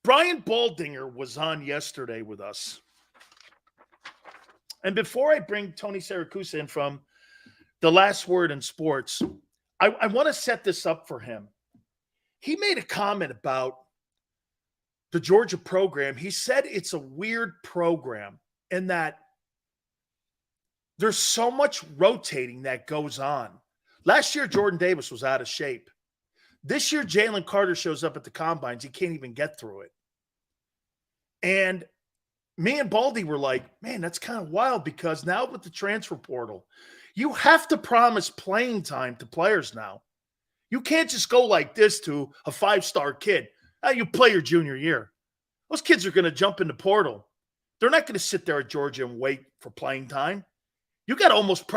Brian Baldinger was on yesterday with us. And before I bring Tony Siracusa in from The Last Word in Sports, I want to set this up for him. He made a comment about the Georgia program. He said it's a weird program in that there's so much rotating that goes on. Last year, Jordan Davis was out of shape. This year, Jalen Carter shows up at the combines. He can't even get through it. And me and Baldy were like, man, that's kind of wild because now with the transfer portal, you have to promise playing time to players now. You can't just go like this to a five-star kid. You play your junior year. Those kids are going to jump in the portal. They're not going to sit there at Georgia and wait for playing time. You got to almost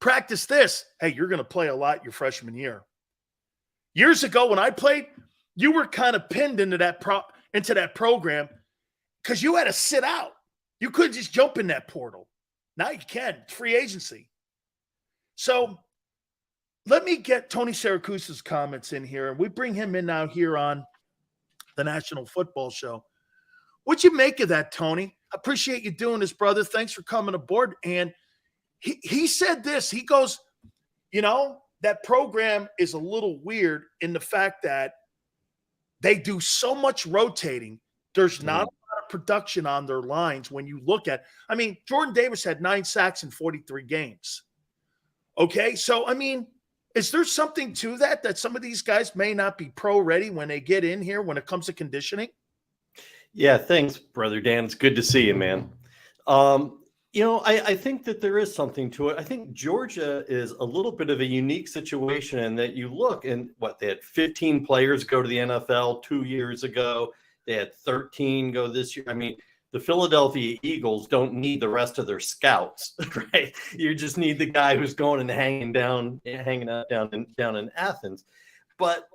practice this. Hey, you're going to play a lot your freshman year. Years ago when I played, you were kind of pinned into that program because you had to sit out. You couldn't just jump in that portal. Now you can. It's free agency. So let me get Tony Siracusa's comments in here. We bring him in now here on the National Football Show. What'd you make of that, Tony? I appreciate you doing this, brother. Thanks for coming aboard. And he said this. He goes, that program is a little weird in the fact that they do so much rotating. There's not a lot of production on their lines when you look at – Jordan Davis had 9 sacks in 43 games. Okay, so, is there something to that some of these guys may not be pro-ready when they get in here when it comes to conditioning? Yeah, thanks, Brother Dan. It's good to see you, man. I think that there is something to it. I think Georgia is a little bit of a unique situation in that you look and they had 15 players go to the NFL 2 years ago. They had 13 go this year. The Philadelphia Eagles don't need the rest of their scouts, right? You just need the guy who's going and hanging out down in Athens. But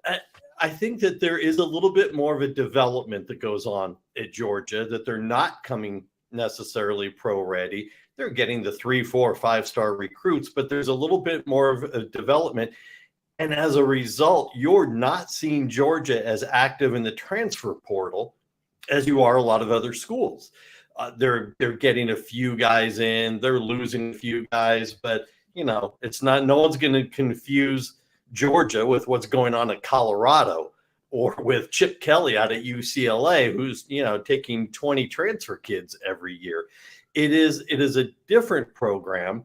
I think that there is a little bit more of a development that goes on at Georgia, that they're not coming necessarily pro-ready. They're getting the 3, 4, 5-star recruits, but there's a little bit more of a development. And as a result, you're not seeing Georgia as active in the transfer portal as you are a lot of other schools. They're getting a few guys in, they're losing a few guys, but it's not, no one's going to confuse Georgia with what's going on at Colorado or with Chip Kelly out at UCLA, who's, taking 20 transfer kids every year. It is a different program,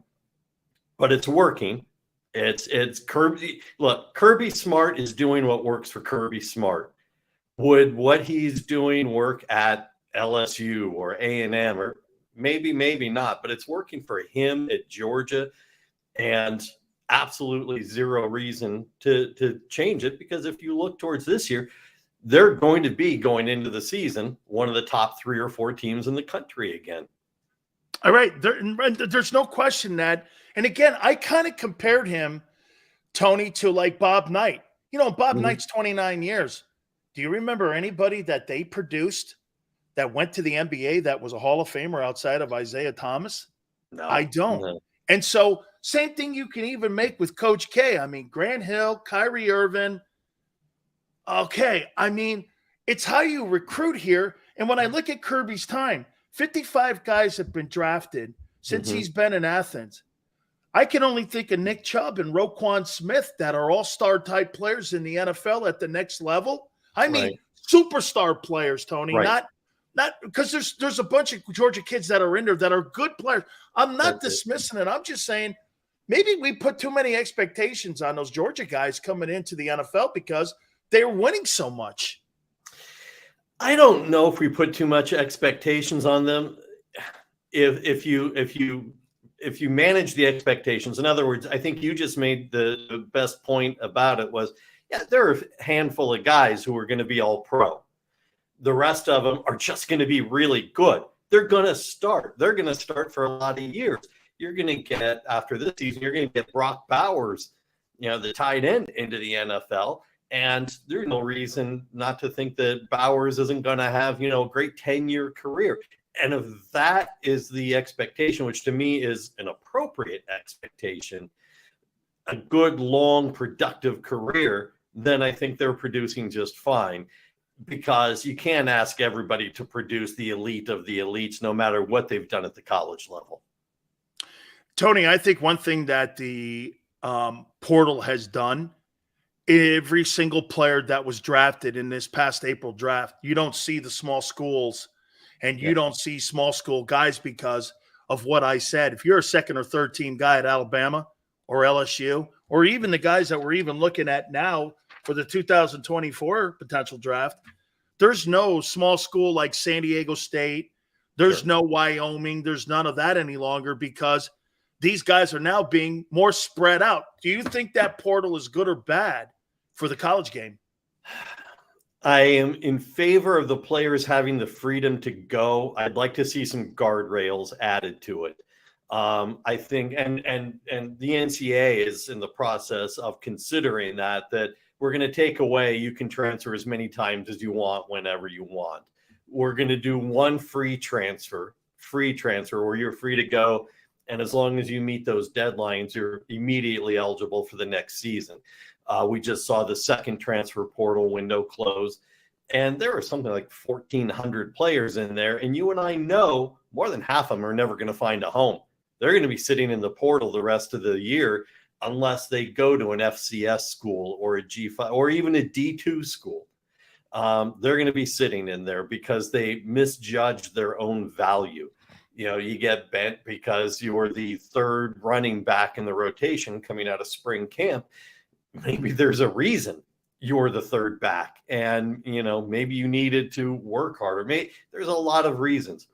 but it's working. It's Kirby. Look, Kirby Smart is doing what works for Kirby Smart. Would what he's doing work at LSU or A&M or maybe not, but it's working for him at Georgia, and absolutely zero reason to change it, because if you look towards this year, they're going to be going into the season one of the top 3 or 4 teams in the country again. All right. There's no question that. And again, I kind of compared him, Tony, to like Bob Knight. Bob Knight's 29 years. Do you remember anybody that they produced that went to the NBA that was a Hall of Famer outside of Isaiah Thomas? No, I don't. No. And so same thing you can even make with Coach K. Grant Hill, Kyrie Irving. Okay. It's how you recruit here. And when I look at Kirby's time, 55 guys have been drafted since he's been in Athens. I can only think of Nick Chubb and Roquan Smith that are all-star type players in the NFL at the next level. Right. Superstar players, Tony, right. Not because there's a bunch of Georgia kids that are in there that are good players. I'm not dismissing it. I'm just saying maybe we put too many expectations on those Georgia guys coming into the NFL because they're winning so much. I don't know if we put too much expectations on them. If you manage the expectations, in other words, I think you just made the best point about it was, there are a handful of guys who are going to be all pro. The rest of them are just going to be really good. They're going to start. They're going to start for a lot of years. You're going to get, after this season, you're going to get Brock Bowers, the tight end, into the NFL. And there's no reason not to think that Bowers isn't going to have, a great 10-year career. And if that is the expectation, which to me is an appropriate expectation, a good, long, productive career, then I think they're producing just fine. because you can't ask everybody to produce the elite of the elites, no matter what they've done at the college level. Tony, I think one thing that the portal has done, every single player that was drafted in this past April draft, you don't see the small schools and you don't see small school guys because of what I said. If you're a second or third team guy at Alabama or LSU, or even the guys that we're even looking at now for the 2024 potential draft, there's no small school like San Diego State. There's no Wyoming. There's none of that any longer because these guys are now being more spread out. Do you think that portal is good or bad for the college game? I am in favor of the players having the freedom to go. I'd like to see some guardrails added to it. I think, and the NCAA is in the process of considering that we're going to take away, you can transfer as many times as you want, whenever you want. We're going to do one free transfer where you're free to go. And as long as you meet those deadlines, you're immediately eligible for the next season. We just saw the second transfer portal window close, and there are something like 1,400 players in there. And you and I know more than half of them are never going to find a home. They're going to be sitting in the portal the rest of the year unless they go to an FCS school or a G5 or even a D2 school. They're going to be sitting in there because they misjudged their own value. You know, you get bent because you were the third running back in the rotation coming out of spring camp. Maybe there's a reason you're the third back, and, you know, maybe you needed to work harder. There's a lot of reasons.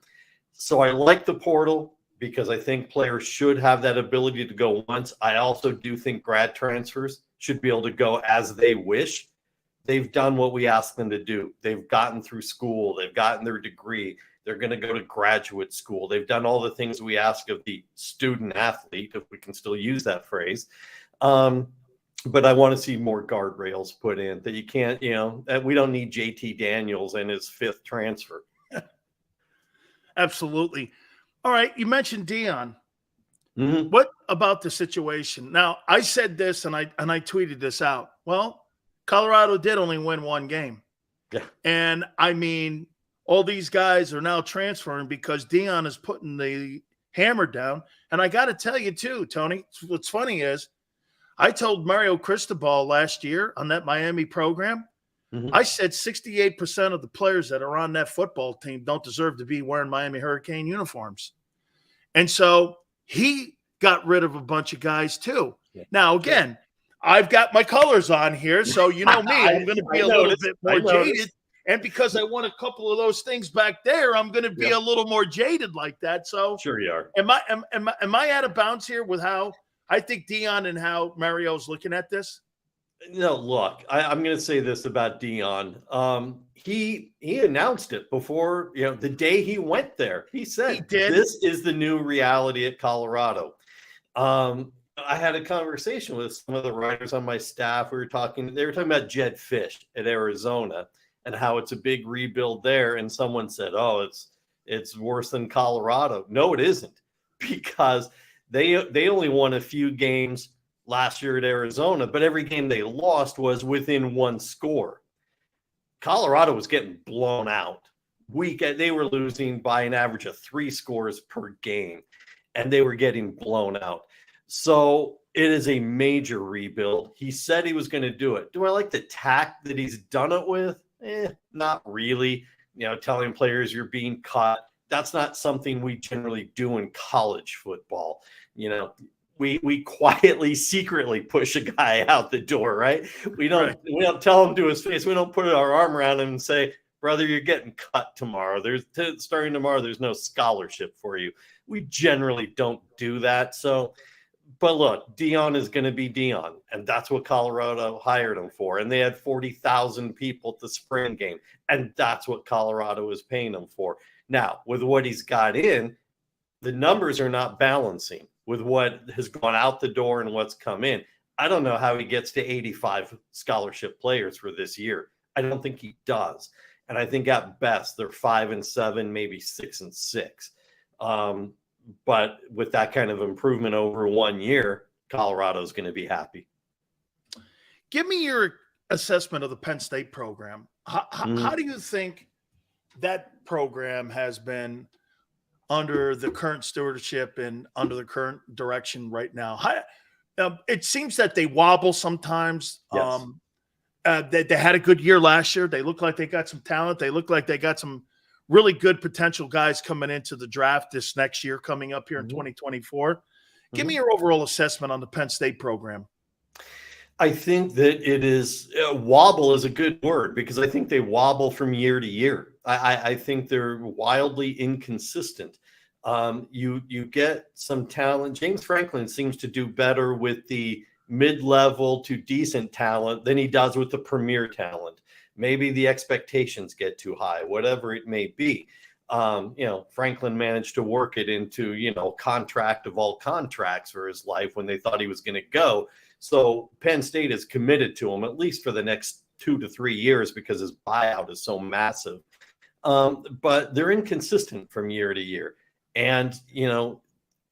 So I like the portal because I think players should have that ability to go once. I also do think grad transfers should be able to go as they wish. They've done what we asked them to do. They've gotten through school. They've gotten their degree. They're going to go to graduate school. They've done all the things we ask of the student athlete, if we can still use that phrase. But I want to see more guardrails put in that you can't, you know, that we don't need JT Daniels and his fifth transfer. Absolutely. All right. You mentioned Deion. Mm-hmm. What about the situation? Now, I said this and I tweeted this out. Well, Colorado did only win one game. Yeah. And I mean, all these guys are now transferring because Deion is putting the hammer down. And I got to tell you too, Tony, what's funny is I told Mario Cristobal last year on that Miami program, I said 68% of the players that are on that football team don't deserve to be wearing Miami Hurricane uniforms. And so he got rid of a bunch of guys too. Yeah. Now, again, I've got my colors on here, so you know me, I'm going to be a little bit more jaded. And because I won a couple of those things back there, I'm going to be a little more jaded like that. So sure you are. Am I out of bounds here with how I think Deion and how Mario's looking at this? No, look, I'm going to say this about Deion. He announced it before, you know, the day he went there. He said, this is the new reality at Colorado. I had a conversation with some of the writers on my staff. They were talking about Jed Fish at Arizona and how it's a big rebuild there. And someone said, oh, it's worse than Colorado. No, it isn't, because they only won a few games last year at Arizona, but every game they lost was within one score. Colorado was getting blown out. They were losing by an average of 3 scores per game, and they were getting blown out. So it is a major rebuild. He said he was going to do it. Do I like the tact that he's done it with? Not really. You know, telling players you're being cut. That's not something we generally do in college football. You know, we quietly, secretly push a guy out the door, right? We don't tell him to his face. We don't put our arm around him and say, brother, you're getting cut tomorrow. Starting tomorrow, there's no scholarship for you. We generally don't do that. So, but look, Deion is going to be Deion, and that's what Colorado hired him for. And they had 40,000 people at the spring game, and that's what Colorado is paying him for. Now, with what he's got in, the numbers are not balancing with what has gone out the door and what's come in. I don't know how he gets to 85 scholarship players for this year. I don't think he does. And I think at best they're 5-7, maybe 6-6. But with that kind of improvement over 1 year, Colorado's going to be happy. Give me your assessment of the Penn State program. How do you think that program has been under the current stewardship and under the current direction right now? It seems that they wobble sometimes. Yes. They had a good year last year. They look like they got some talent. They look like they got some really good potential guys coming into the draft this next year coming up here in 2024. Give me your overall assessment on the Penn State program. I think that it is wobble is a good word because I think they wobble from year to year. I think they're wildly inconsistent. You get some talent. James Franklin seems to do better with the mid-level to decent talent than he does with the premier talent. Maybe the expectations get too high, whatever it may be. Franklin managed to work it into, contract of all contracts for his life when they thought he was going to go. So Penn State is committed to him, at least for the next 2 to 3 years, because his buyout is so massive. But they're inconsistent from year to year. And,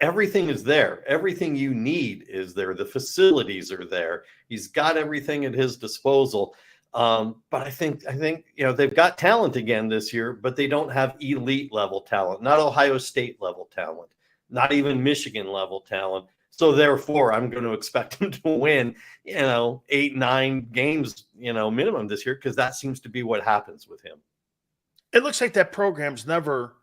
everything is there. Everything you need is there. The facilities are there. He's got everything at his disposal. But I think they've got talent again this year, but they don't have elite level talent, not Ohio State level talent, not even Michigan level talent. So therefore, I'm going to expect them to win, 8, 9 games, minimum this year, because that seems to be what happens with him. It looks like that program's never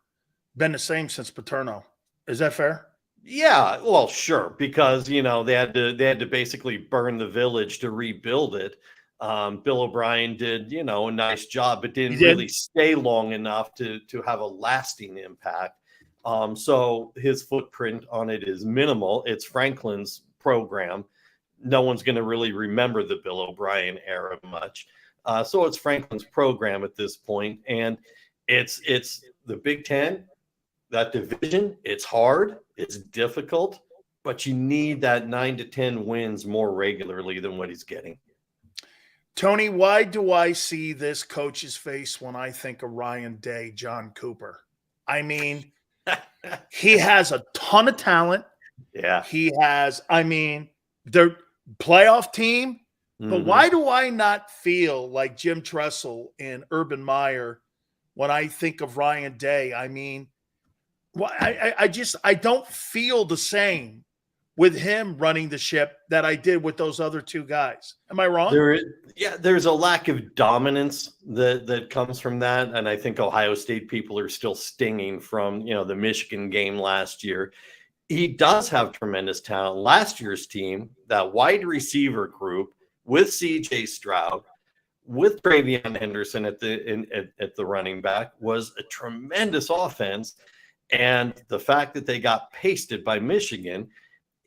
been the same since Paterno. Is that fair? Yeah, well, sure, because they had to basically burn the village to rebuild it. Bill O'Brien did, a nice job, but didn't really stay long enough to have a lasting impact. So his footprint on it is minimal. It's Franklin's program. No one's going to really remember the Bill O'Brien era much. So it's Franklin's program at this point. And it's the Big Ten, that division. It's hard. It's difficult, but you need that 9 to 10 wins more regularly than what he's getting. Tony, why do I see this coach's face when I think of Ryan Day, John Cooper? I mean, he has a ton of talent. Yeah. He has, their playoff teim. But why do I not feel like Jim Tressel and Urban Meyer when I think of Ryan Day? I don't feel the same with him running the ship that I did with those other two guys. Am I wrong? There's a lack of dominance that comes from that. And I think Ohio State people are still stinging from, the Michigan game last year. He does have tremendous talent. Last year's team, that wide receiver group with CJ Stroud, with Travion Henderson at the running back, was a tremendous offense. And the fact that they got pasted by Michigan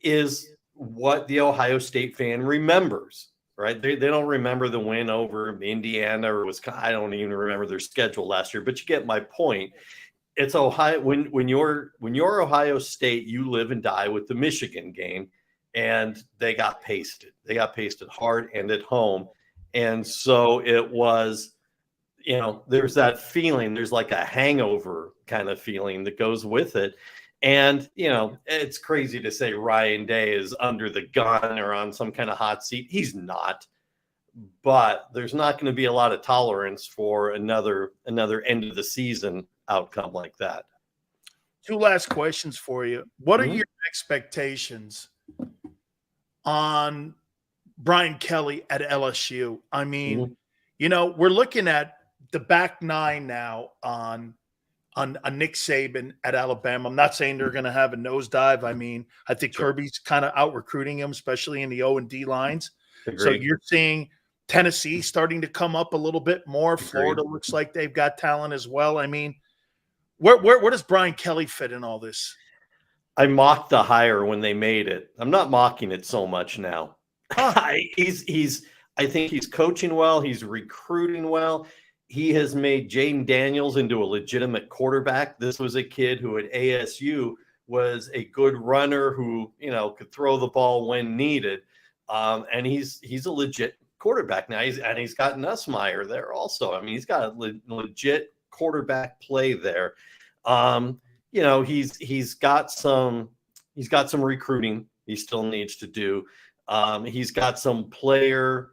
is what the Ohio State fan remembers, right? They don't remember the win over Indiana or Wisconsin. I don't even remember their schedule last year, but you get my point. It's Ohio. When you're Ohio State, you live and die with the Michigan game, and they got pasted. They got pasted hard and at home. And so it was, there's that feeling, there's like a hangover kind of feeling that goes with it. And, it's crazy to say Ryan Day is under the gun or on some kind of hot seat. He's not. But there's not going to be a lot of tolerance for another end of the season outcome like that. 2 last questions for you. What are your expectations on Brian Kelly at LSU? We're looking at the back 9 now on Nick Saban at Alabama. I'm not saying they're going to have a nosedive. I think Kirby's kind of out recruiting him, especially in the O and D lines. Agreed. So you're seeing Tennessee starting to come up a little bit more. Agreed. Florida looks like they've got talent as well. Where does Brian Kelly fit in all this? I mocked the hire when they made it. I'm not mocking it so much now. I think he's coaching well. He's recruiting well. He has made Jaden Daniels into a legitimate quarterback. This was a kid who at ASU was a good runner who, could throw the ball when needed. And he's a legit quarterback now. He's got Nussmeier there also. He's got a legit quarterback play there. He's got some recruiting he still needs to do. He's got some player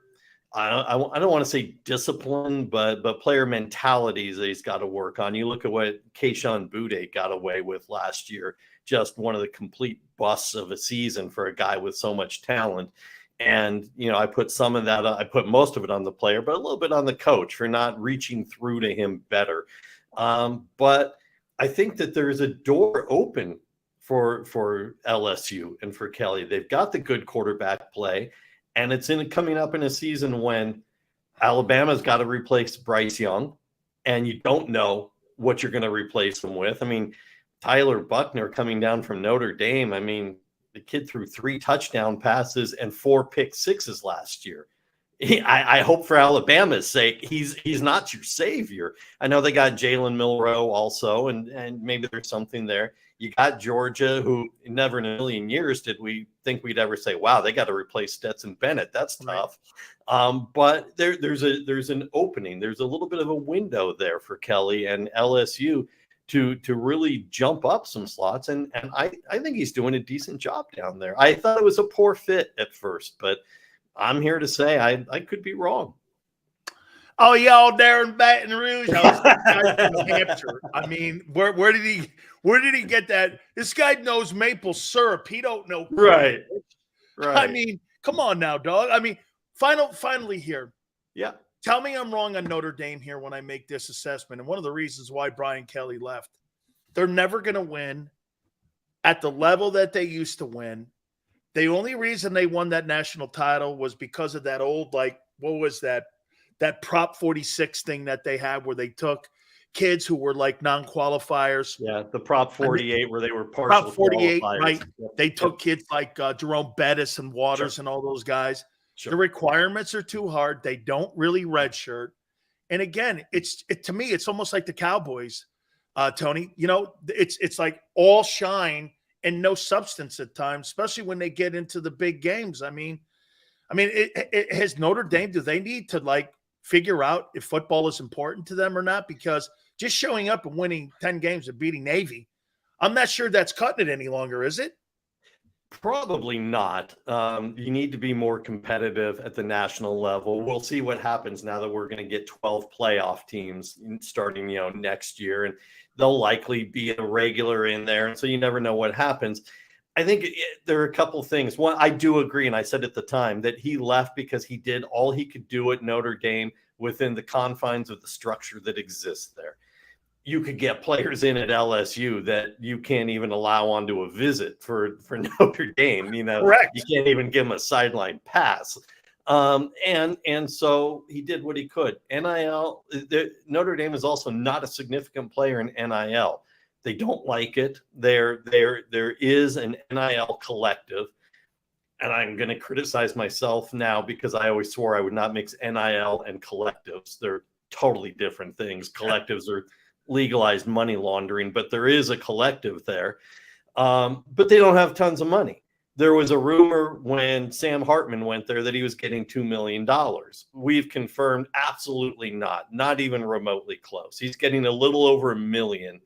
I don't want to say discipline, but player mentalities that he's got to work on. You look at what Keishon Boutte got away with last year, just one of the complete busts of a season for a guy with so much talent. And, I put some of that, I put most of it on the player, but a little bit on the coach for not reaching through to him better. But I think that there's a door open for LSU and for Kelly. They've got the good quarterback play, and it's coming up in a season when Alabama's got to replace Bryce Young, and you don't know what you're going to replace him with. I mean, Tyler Buckner coming down from Notre Dame. I mean, the kid threw 3 touchdown passes and 4 pick sixes last year. I hope for Alabama's sake, he's not your savior. I know they got Jalen Milroe also, and maybe there's something there. You got Georgia, who never in a million years did we think we'd ever say, wow, they got to replace Stetson Bennett. That's tough. Right. But there's an opening. There's a little bit of a window there for Kelly and LSU to really jump up some slots. And I think he's doing a decent job down there. I thought it was a poor fit at first, but I'm here to say I could be wrong. Oh, y'all there in Baton Rouge. I was New Hampshire. I mean, where did he get that? This guy knows maple syrup. He don't know. Right. I mean, come on now, dog. I mean, finally here. Yeah. Tell me I'm wrong on Notre Dame here when I make this assessment. And one of the reasons why Brian Kelly left, they're never going to win at the level that they used to win. The only reason they won that national title was because of that old, what was that Prop 46 thing that they had where they took kids who were non-qualifiers. Yeah, the Prop 48 where they were partial Prop 48, qualifiers. Right? Yep. They took kids like Jerome Bettis and Waters and all those guys. Sure. The requirements are too hard. They don't really redshirt. And again, to me, it's almost like the Cowboys, Tony. It's like all shine and no substance at times, especially when they get into the big games. I mean, has Notre Dame, do they need to figure out if football is important to them or not? Because just showing up and winning 10 games and beating Navy, I'm not sure that's cutting it any longer, is it? Probably not. You need to be more competitive at the national level. We'll see what happens now that we're going to get 12 playoff teams starting, next year, and they'll likely be a regular in there. And so you never know what happens. I think there are a couple of things. One, I do agree, and I said at the time that he left because he did all he could do at Notre Dame within the confines of the structure that exists there. You could get players in at LSU that you can't even allow onto a visit for Notre Dame. Correct. You can't even give them a sideline pass. And so he did what he could. NIL, Notre Dame is also not a significant player in NIL. They don't like it. There is an NIL collective, and I'm going to criticize myself now because I always swore I would not mix NIL and collectives. They're totally different things. Collectives are legalized money laundering, but there is a collective there. But they don't have tons of money. There was a rumor when Sam Hartman went there that he was getting $2 million. We've confirmed absolutely not even remotely close. He's getting a little over $1 million.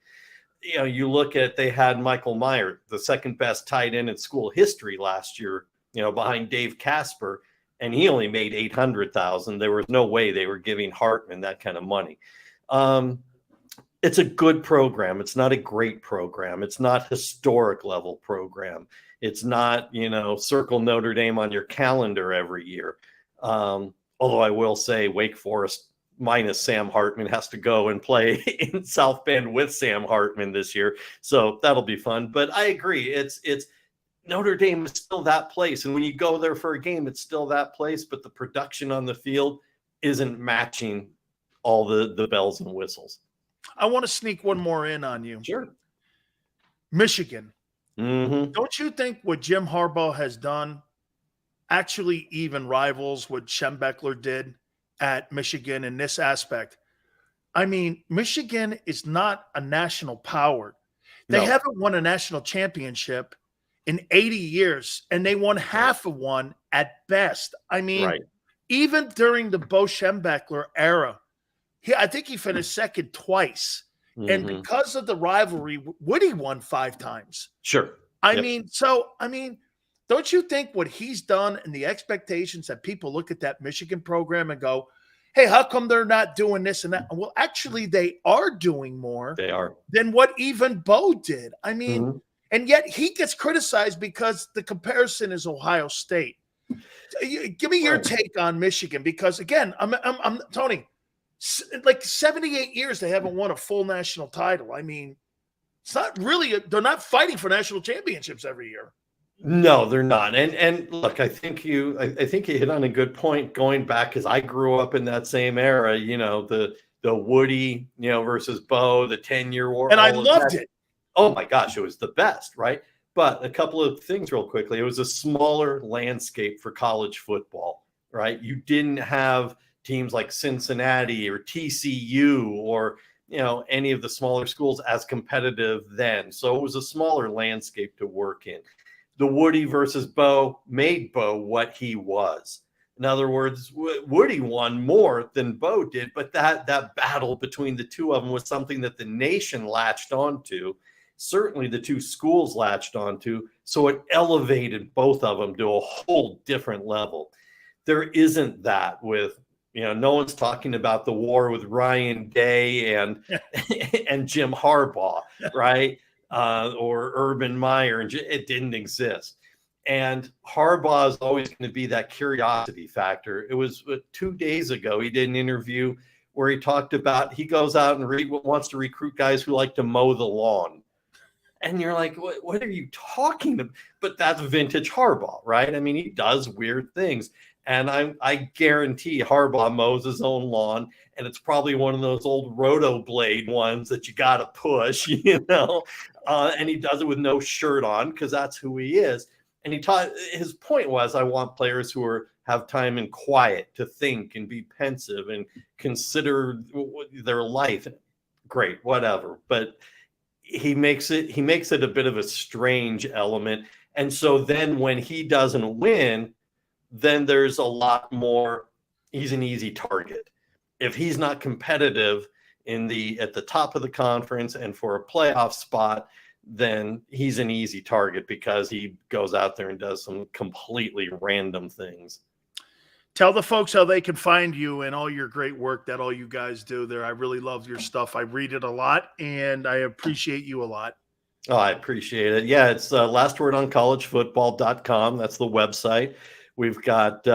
You look at, they had Michael Meyer, the second best tight end in school history last year, behind Dave Casper, and he only made $800,000. There was no way they were giving Hartman that kind of money. It's a good program. It's not a great program. It's not historic level program. It's not, circle Notre Dame on your calendar every year. Although I will say Wake Forest minus Sam Hartman has to go and play in South Bend with Sam Hartman this year. So that'll be fun. But I agree. It's Notre Dame is still that place. And when you go there for a game, it's still that place. But the production on the field isn't matching all the bells and whistles. I want to sneak one more in on you. Sure. Michigan. Mm-hmm. Don't you think what Jim Harbaugh has done actually even rivals what Schembechler did at Michigan in this aspect? I mean, Michigan is not a national power. They haven't won a national championship in 80 years, and they won half of one at best. I mean, even during the Bo Schembechler era, I think he finished second twice. Mm-hmm. And because of the rivalry, Woody won 5 times. Sure. I mean, don't you think what he's done and the expectations that people look at that Michigan program and go, hey, how come they're not doing this and that? Well, actually, they are doing more than what even Bo did. I mean, and yet he gets criticized because the comparison is Ohio State. Give me your take on Michigan, because, again, I'm Tony, like 78 years they haven't won a full national title. I mean, it's not really – they're not fighting for national championships every year. No, they're not. And look, I think you hit on a good point going back, because I grew up in that same era, you know, the Woody, you know, versus Bo, the 10-year war. And I loved it. Oh my gosh, it was the best, right? But a couple of things real quickly. It was a smaller landscape for college football, right? You didn't have teams like Cincinnati or TCU or, you know, any of the smaller schools as competitive then. So it was a smaller landscape to work in. The Woody versus Bo made Bo what he was. In other words, Woody won more than Bo did, but that battle between the two of them was something that the nation latched onto. Certainly the two schools latched onto. So it elevated both of them to a whole different level. There isn't that with, you know, no one's talking about the war with Ryan Day and Jim Harbaugh, right? Or Urban Meyer, and it didn't exist. And Harbaugh is always going to be that curiosity factor. It was 2 days ago, he did an interview where he talked about he goes out and wants to recruit guys who like to mow the lawn. And you're like, what are you talking about? But that's vintage Harbaugh, right? I mean, he does weird things. And I guarantee Harbaugh mows his own lawn, and it's probably one of those old roto blade ones that you got to push, you know, and he does it with no shirt on because that's who he is. And his point was, I want players who have time in quiet to think and be pensive and consider their life. Great, whatever. But he makes it a bit of a strange element. And so then when he doesn't win, then there's a lot more, he's an easy target. If he's not competitive at the top of the conference and for a playoff spot, then he's an easy target because he goes out there and does some completely random things. Tell the folks how they can find you and all your great work that all you guys do there. I really love your stuff. I read it a lot, and I appreciate you a lot. Oh, I appreciate it. Yeah, it's lastwordoncollegefootball.com. That's the website. We've got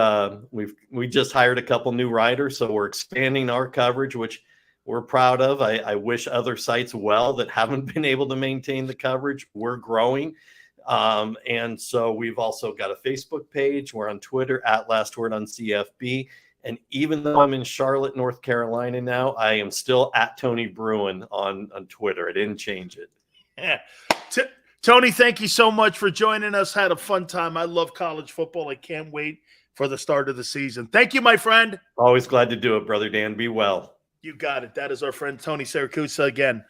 we just hired a couple new writers, so we're expanding our coverage, which we're proud of. I wish other sites well that haven't been able to maintain the coverage. We're growing. And so we've also got a Facebook page. We're on Twitter at LastWordOnCFB. And even though I'm in Charlotte, North Carolina now, I am still at Tony Bruin on Twitter. I didn't change it. Yeah. Tony, thank you so much for joining us. Had a fun time. I love college football. I can't wait for the start of the season. Thank you, my friend. Always glad to do it, Brother Dan. Be well. You got it. That is our friend Tony Siracusa. Again,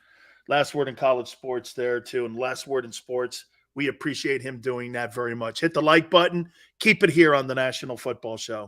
Last Word in College Sports there too, and Last Word in Sports. We appreciate him doing that very much. Hit the like button. Keep it here on the National Football Show.